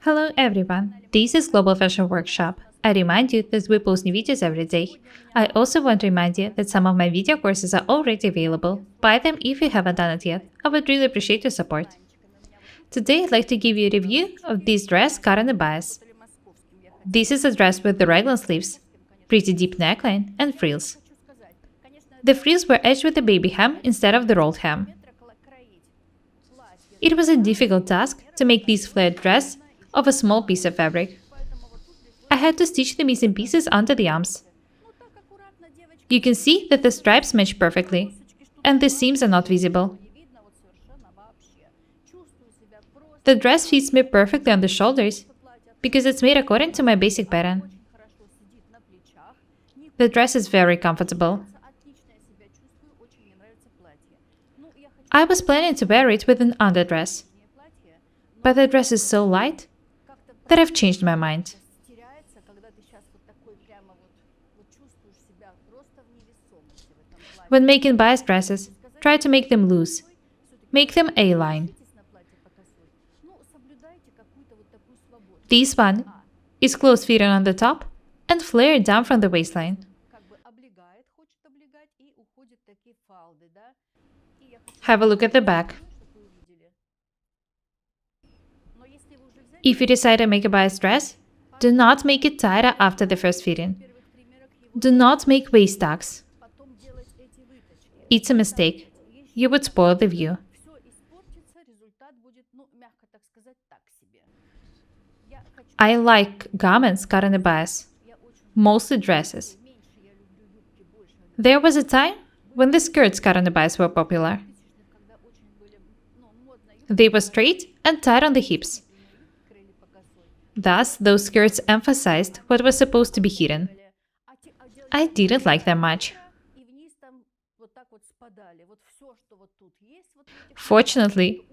Hello everyone, this is Global Fashion Workshop. I remind you that we post new videos every day. I also want to remind you that some of my video courses are already available. Buy them if you haven't done it yet. I would really appreciate your support. Today I'd like to give you a review of this dress cut on the bias. This is a dress with the raglan sleeves, pretty deep neckline, and frills. The frills were edged with a baby hem instead of the rolled hem. It was a difficult task to make this flared dress of a small piece of fabric. I had to stitch the missing pieces onto the arms. You can see that the stripes match perfectly, and the seams are not visible. The dress fits me perfectly on the shoulders because it's made according to my basic pattern. The dress is very comfortable. I was planning to wear it with an underdress, but the dress is so light that I've changed my mind. When making bias dresses, try to make them loose. Make them A-line. This one is close-fitting on the top and flared down from the waistline. Have a look at the back. If you decide to make a bias dress, do not make it tighter after the first fitting. Do not make waist tucks. It's a mistake. You would spoil the view. I like garments cut on the bias, mostly dresses. There was a time when the skirts cut on the bias were popular. They were straight and tight on the hips. Thus, those skirts emphasized what was supposed to be hidden. I didn't like them much. Fortunately,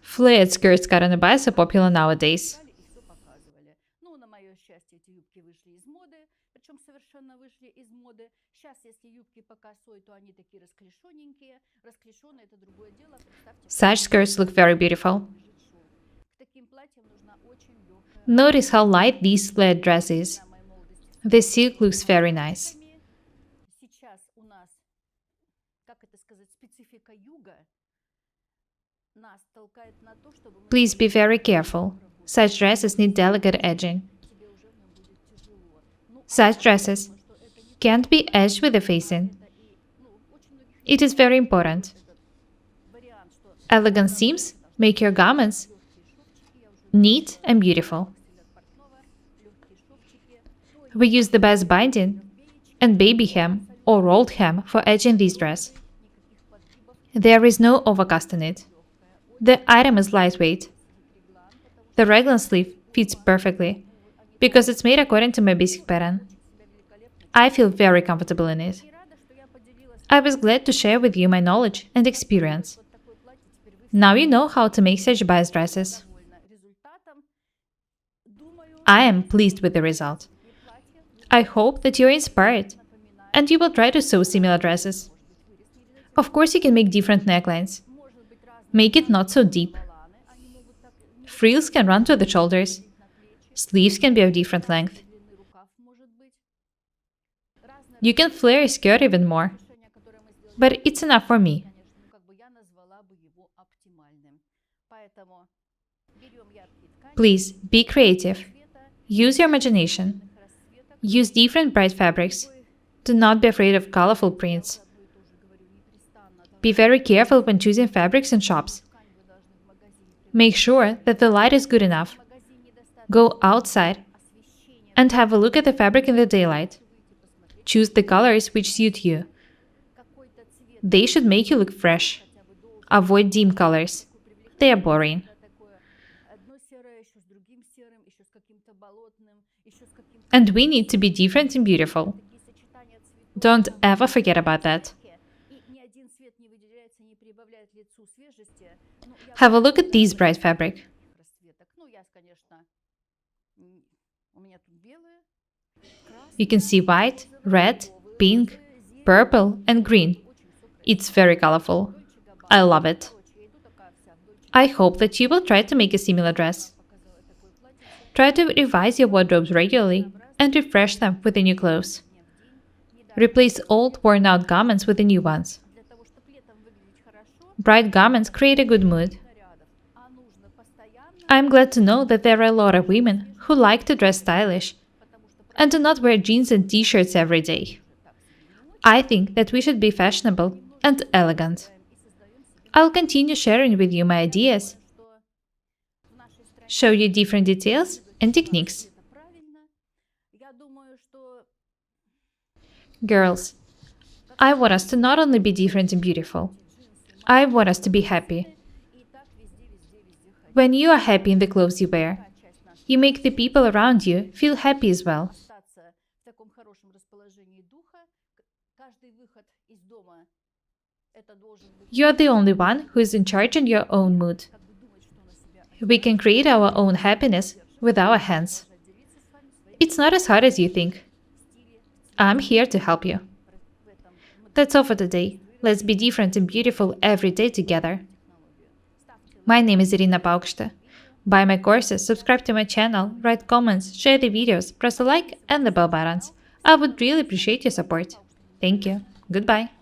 flared skirts cut on the bias are popular nowadays. Such skirts look very beautiful. Notice how light this flared dress is. The silk looks very nice. Please be very careful. Such dresses need delicate edging. Such dresses can't be edged with the facing. It is very important. Elegant seams make your garments neat and beautiful. We use the best binding and baby hem or rolled hem for edging this dress. There is no overcast in it. The item is lightweight. The raglan sleeve fits perfectly because it's made according to my basic pattern. I feel very comfortable in it. I was glad to share with you my knowledge and experience. Now you know how to make such bias dresses. I am pleased with the result. I hope that you're inspired and you will try to sew similar dresses. Of course, you can make different necklines. Make it not so deep. Frills can run to the shoulders. Sleeves can be of different length. You can flare a skirt even more. But it's enough for me. Please be creative. Use your imagination. Use different bright fabrics. Do not be afraid of colorful prints. Be very careful when choosing fabrics in shops. Make sure that the light is good enough. Go outside and have a look at the fabric in the daylight. Choose the colors which suit you. They should make you look fresh. Avoid dim colors. They are boring. And we need to be different and beautiful. Don't ever forget about that. Have a look at this bright fabric. You can see white, red, pink, purple, and green. It's very colorful. I love it. I hope that you will try to make a similar dress. Try to revise your wardrobes regularly and refresh them with the new clothes. Replace old, worn out garments with the new ones. Bright garments create a good mood. I'm glad to know that there are a lot of women who like to dress stylish and do not wear jeans and t shirts every day. I think that we should be fashionable and elegant. I'll continue sharing with you my ideas, show you different details and techniques. Girls, I want us to not only be different and beautiful, I want us to be happy. When you are happy in the clothes you wear, you make the people around you feel happy as well. You are the only one who is in charge in your own mood. We can create our own happiness with our hands. It's not as hard as you think. I'm here to help you. That's all for today. Let's be different and beautiful every day together. My name is Irina Paukshte. Buy my courses, subscribe to my channel, write comments, share the videos, press the like and the bell buttons. I would really appreciate your support. Thank you. Goodbye.